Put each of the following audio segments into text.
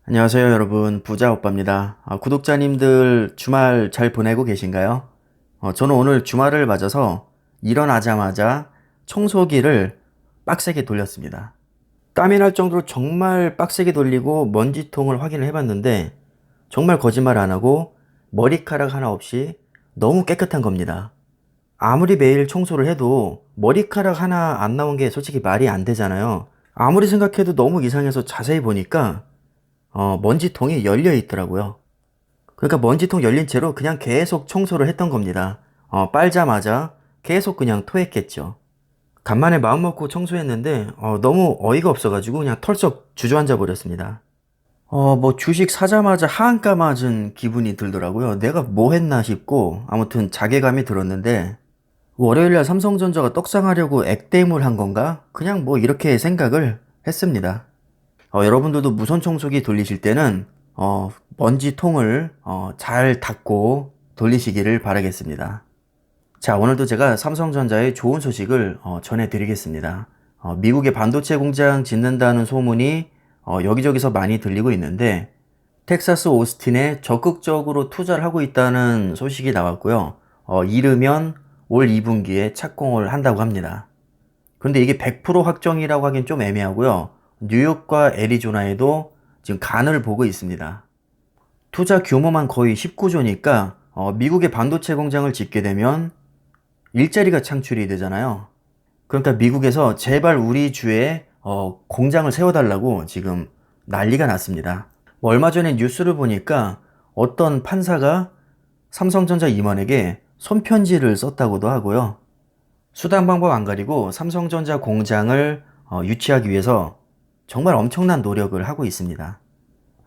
안녕하세요, 여러분. 부자 오빠입니다. 구독자님들 주말 잘 보내고 계신가요? 저는 오늘 주말을 맞아서 일어나자마자 청소기를 빡세게 돌렸습니다. 땀이 날 정도로 정말 빡세게 돌리고 먼지통을 확인을 해봤는데 정말 거짓말 안 하고 머리카락 하나 없이 너무 깨끗한 겁니다. 아무리 매일 청소를 해도 머리카락 하나 안 나온 게 솔직히 말이 안 되잖아요. 아무리 생각해도 너무 이상해서 자세히 보니까 먼지통이 열려 있더라고요. 그러니까 먼지통 열린 채로 그냥 계속 청소를 했던 겁니다. 빨자마자 계속 그냥 토했겠죠. 간만에 마음 먹고 청소했는데 너무 어이가 없어가지고 그냥 털썩 주저앉아 버렸습니다. 뭐 주식 사자마자 하한가 맞은 기분이 들더라고요. 내가 뭐 했나 싶고 아무튼 자괴감이 들었는데 월요일날 삼성전자가 떡상하려고 액땜을 한 건가? 그냥 뭐 이렇게 생각을 했습니다. 여러분들도 무선 청소기 돌리실 때는 먼지통을 잘 닦고 돌리시기를 바라겠습니다. 자, 오늘도 제가 삼성전자의 좋은 소식을 전해드리겠습니다. 미국의 반도체 공장 짓는다는 소문이 여기저기서 많이 들리고 있는데 텍사스 오스틴에 적극적으로 투자를 하고 있다는 소식이 나왔고요. 이르면 올 2분기에 착공을 한다고 합니다. 그런데 이게 100% 확정이라고 하긴 좀 애매하고요. 뉴욕과 애리조나에도 지금 간을 보고 있습니다. 투자 규모만 거의 19조니까 미국의 반도체 공장을 짓게 되면 일자리가 창출이 되잖아요. 그러니까 미국에서 제발 우리 주에 공장을 세워달라고 지금 난리가 났습니다. 뭐 얼마 전에 뉴스를 보니까 어떤 판사가 삼성전자 임원에게 손편지를 썼다고도 하고요. 수단 방법 안 가리고 삼성전자 공장을 유치하기 위해서 정말 엄청난 노력을 하고 있습니다.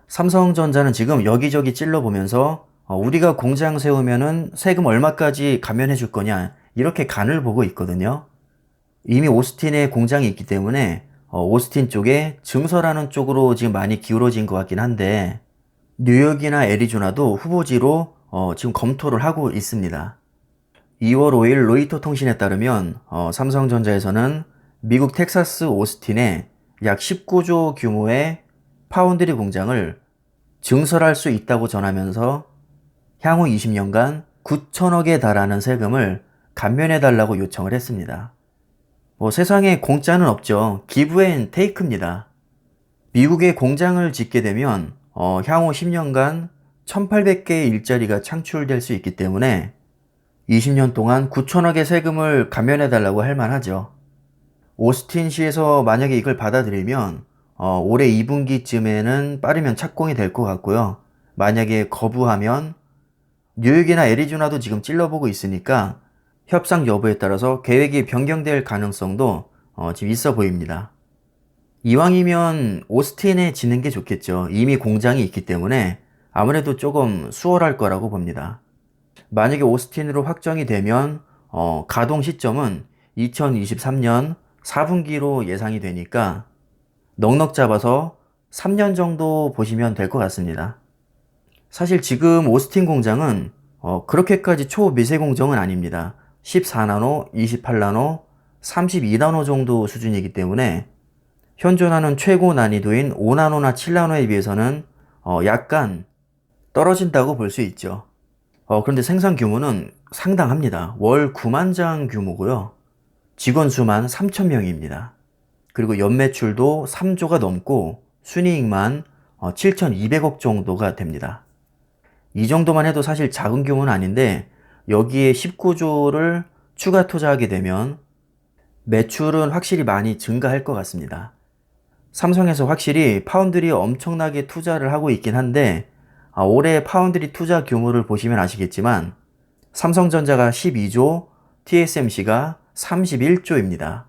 삼성전자는 지금 여기저기 찔러보면서 우리가 공장 세우면은 세금 얼마까지 감면해 줄 거냐 이렇게 간을 보고 있거든요. 이미 오스틴에 공장이 있기 때문에 오스틴 쪽에 증설하는 쪽으로 지금 많이 기울어진 것 같긴 한데 뉴욕이나 애리조나도 후보지로 지금 검토를 하고 있습니다. 2월 5일 로이터 통신에 따르면 삼성전자에서는 미국 텍사스 오스틴에 약 19조 규모의 파운드리 공장을 증설할 수 있다고 전하면서 향후 20년간 9천억에 달하는 세금을 감면해달라고 요청을 했습니다. 뭐 세상에 공짜는 없죠. 기브 앤 테이크입니다. 미국에 공장을 짓게 되면 향후 10년간 1800개의 일자리가 창출될 수 있기 때문에 20년 동안 9천억의 세금을 감면해달라고 할 만하죠. 오스틴시에서 만약에 이걸 받아들이면 올해 2분기쯤에는 빠르면 착공이 될 것 같고요. 만약에 거부하면 뉴욕이나 애리조나도 지금 찔러보고 있으니까 협상 여부에 따라서 계획이 변경될 가능성도 지금 있어 보입니다. 이왕이면 오스틴에 짓는 게 좋겠죠. 이미 공장이 있기 때문에 아무래도 조금 수월할 거라고 봅니다. 만약에 오스틴으로 확정이 되면 가동 시점은 2023년 4분기로 예상이 되니까 넉넉 잡아서 3년 정도 보시면 될 것 같습니다. 사실 지금 오스틴 공장은 그렇게까지 초미세 공정은 아닙니다. 14나노, 28나노, 32나노 정도 수준이기 때문에 현존하는 최고 난이도인 5나노나 7나노에 비해서는 약간 떨어진다고 볼 수 있죠. 그런데 생산 규모는 상당합니다. 월 9만 장 규모고요. 직원 수만 3,000명입니다. 그리고 연매출도 3조가 넘고 순이익만 7,200억 정도가 됩니다. 이 정도만 해도 사실 작은 규모는 아닌데 여기에 19조를 추가 투자하게 되면 매출은 확실히 많이 증가할 것 같습니다. 삼성에서 확실히 파운드리에 엄청나게 투자를 하고 있긴 한데 올해 파운드리 투자 규모를 보시면 아시겠지만 삼성전자가 12조, TSMC가 31조입니다.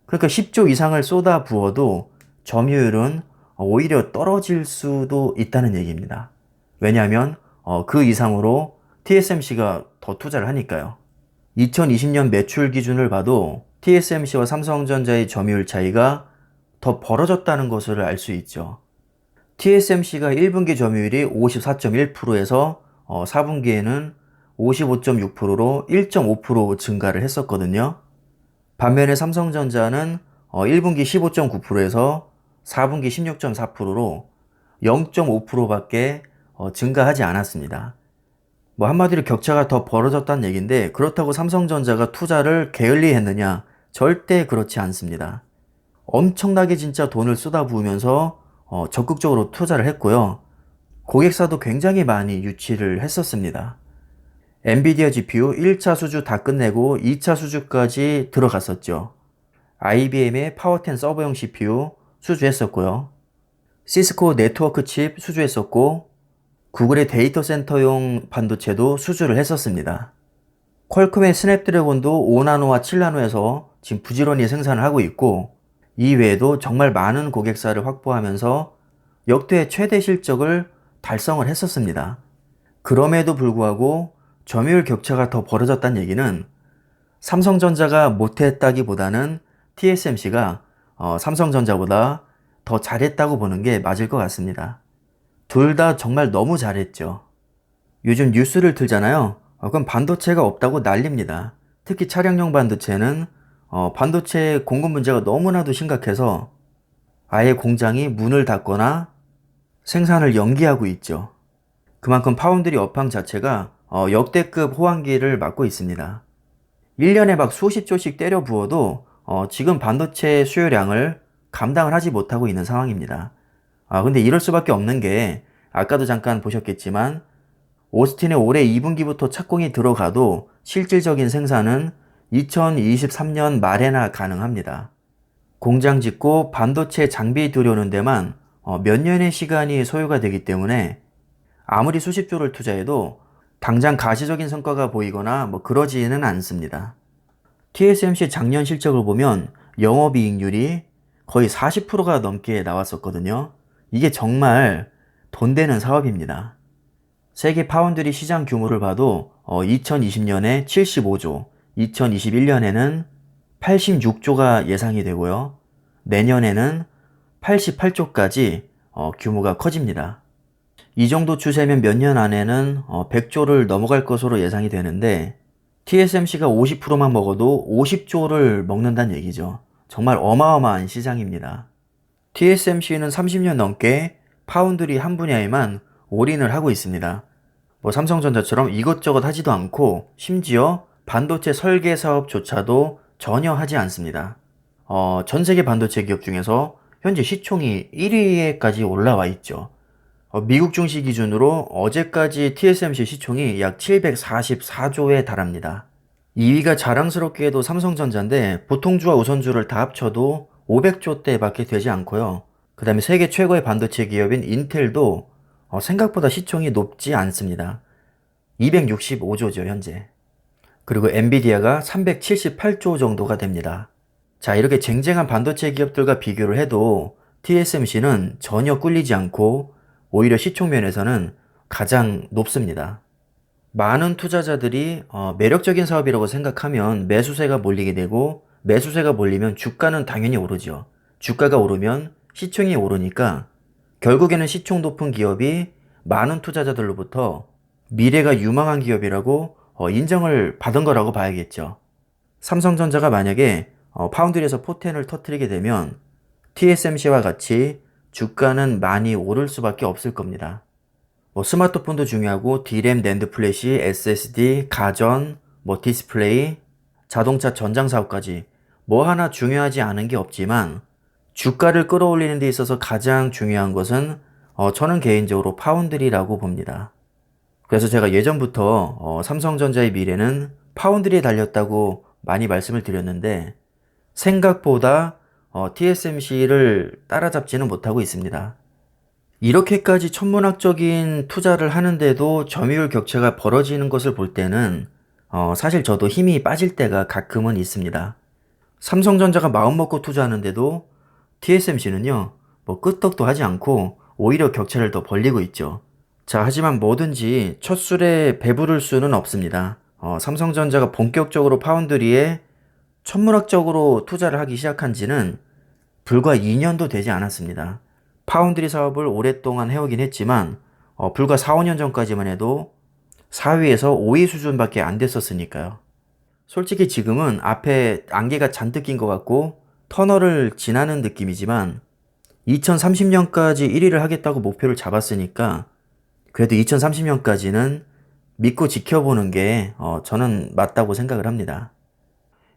그러니까 10조 이상을 쏟아 부어도 점유율은 오히려 떨어질 수도 있다는 얘기입니다. 왜냐하면 그 이상으로 TSMC가 더 투자를 하니까요. 2020년 매출 기준을 봐도 TSMC와 삼성전자의 점유율 차이가 더 벌어졌다는 것을 알 수 있죠. TSMC가 1분기 점유율이 54.1%에서 4분기에는 55.6%로 1.5% 증가를 했었거든요. 반면에 삼성전자는 1분기 15.9%에서 4분기 16.4%로 0.5%밖에 증가하지 않았습니다. 뭐 한마디로 격차가 더 벌어졌다는 얘기인데, 그렇다고 삼성전자가 투자를 게을리했느냐? 절대 그렇지 않습니다. 엄청나게 진짜 돈을 쏟아부으면서 적극적으로 투자를 했고요. 고객사도 굉장히 많이 유치를 했었습니다. 엔비디아 GPU 1차 수주 다 끝내고 2차 수주까지 들어갔었죠. IBM의 파워10 서버용 CPU 수주했었고요. 시스코 네트워크 칩 수주했었고, 구글의 데이터 센터용 반도체도 수주를 했었습니다. 퀄컴의 스냅드래곤도 5나노와 7나노에서 지금 부지런히 생산을 하고 있고, 이외에도 정말 많은 고객사를 확보하면서 역대 최대 실적을 달성을 했었습니다. 그럼에도 불구하고 점유율 격차가 더 벌어졌다는 얘기는 삼성전자가 못했다기보다는 TSMC가 삼성전자보다 더 잘했다고 보는 게 맞을 것 같습니다. 둘 다 정말 너무 잘했죠. 요즘 뉴스를 틀잖아요. 그럼 반도체가 없다고 난립니다. 특히 차량용 반도체는 반도체 공급 문제가 너무나도 심각해서 아예 공장이 문을 닫거나 생산을 연기하고 있죠. 그만큼 파운드리 업황 자체가 역대급 호황기를 맞고 있습니다. 1년에 막 수십 조씩 때려 부어도 지금 반도체 수요량을 감당을 하지 못하고 있는 상황입니다. 근데 이럴 수밖에 없는 게, 아까도 잠깐 보셨겠지만 오스틴의 올해 2분기부터 착공이 들어가도 실질적인 생산은 2023년 말에나 가능합니다. 공장 짓고 반도체 장비 들여오는 데만 몇 년의 시간이 소요가 되기 때문에 아무리 수십조를 투자해도 당장 가시적인 성과가 보이거나 그러지는 않습니다. TSMC 작년 실적을 보면 영업이익률이 거의 40%가 넘게 나왔었거든요. 이게 정말 돈 되는 사업입니다. 세계 파운드리 시장 규모를 봐도 2020년에 75조, 2021년에는 86조가 예상이 되고요. 내년에는 88조까지 규모가 커집니다. 이 정도 추세면 몇 년 안에는 100조를 넘어갈 것으로 예상이 되는데, TSMC가 50%만 먹어도 50조를 먹는다는 얘기죠. 정말 어마어마한 시장입니다. TSMC는 30년 넘게 파운드리 한 분야에만 올인을 하고 있습니다. 삼성전자처럼 이것저것 하지도 않고 심지어 반도체 설계 사업조차도 전혀 하지 않습니다. 전 세계 반도체 기업 중에서 현재 시총이 1위에까지 올라와 있죠. 미국 증시 기준으로 어제까지 TSMC 시총이 약 744조에 달합니다. 2위가 자랑스럽게도 삼성전자인데 보통주와 우선주를 다 합쳐도 500조대밖에 되지 않고요. 그 다음에 세계 최고의 반도체 기업인 인텔도 생각보다 시총이 높지 않습니다. 265조죠, 현재. 그리고 엔비디아가 378조 정도가 됩니다. 자, 이렇게 쟁쟁한 반도체 기업들과 비교를 해도 TSMC는 전혀 꿀리지 않고 오히려 시총 면에서는 가장 높습니다. 많은 투자자들이 매력적인 사업이라고 생각하면 매수세가 몰리게 되고, 매수세가 몰리면 주가는 당연히 오르죠. 주가가 오르면 시총이 오르니까 결국에는 시총 높은 기업이 많은 투자자들로부터 미래가 유망한 기업이라고 인정을 받은 거라고 봐야겠죠. 삼성전자가 만약에 파운드리에서 포텐을 터뜨리게 되면 TSMC와 같이 주가는 많이 오를 수밖에 없을 겁니다. 스마트폰도 중요하고 D램, 낸드 플래시, SSD, 가전, 디스플레이, 자동차 전장 사업까지 하나 중요하지 않은 게 없지만, 주가를 끌어올리는 데 있어서 가장 중요한 것은 저는 개인적으로 파운드리라고 봅니다. 그래서 제가 예전부터 삼성전자의 미래는 파운드리에 달렸다고 많이 말씀을 드렸는데, 생각보다 TSMC를 따라잡지는 못하고 있습니다. 이렇게까지 천문학적인 투자를 하는데도 점유율 격차가 벌어지는 것을 볼 때는 사실 저도 힘이 빠질 때가 가끔은 있습니다. 삼성전자가 마음먹고 투자하는데도 TSMC는요, 끄떡도 하지 않고 오히려 격차를 더 벌리고 있죠. 자, 하지만 뭐든지 첫 술에 배부를 수는 없습니다. 삼성전자가 본격적으로 파운드리에 천문학적으로 투자를 하기 시작한 지는 불과 2년도 되지 않았습니다. 파운드리 사업을 오랫동안 해오긴 했지만 불과 4, 5년 전까지만 해도 4위에서 5위 수준밖에 안 됐었으니까요. 솔직히 지금은 앞에 안개가 잔뜩 낀 것 같고 터널을 지나는 느낌이지만, 2030년까지 1위를 하겠다고 목표를 잡았으니까 그래도 2030년까지는 믿고 지켜보는 게 저는 맞다고 생각을 합니다.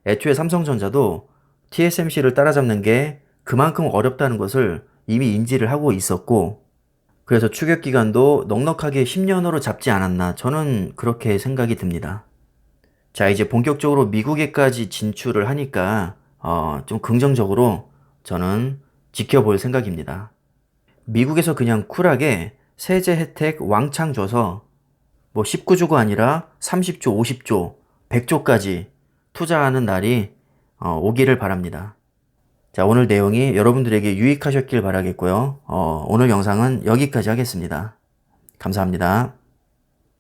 애초에 삼성전자도 TSMC를 따라잡는 게 그만큼 어렵다는 것을 이미 인지를 하고 있었고, 그래서 추격 기간도 넉넉하게 10년으로 잡지 않았나, 저는 그렇게 생각이 듭니다. 자, 이제 본격적으로 미국에까지 진출을 하니까 좀 긍정적으로 저는 지켜볼 생각입니다. 미국에서 그냥 쿨하게 세제 혜택 왕창 줘서 뭐 19조가 아니라 30조, 50조, 100조까지 투자하는 날이 오기를 바랍니다. 자, 오늘 내용이 여러분들에게 유익하셨길 바라겠고요. 오늘 영상은 여기까지 하겠습니다. 감사합니다.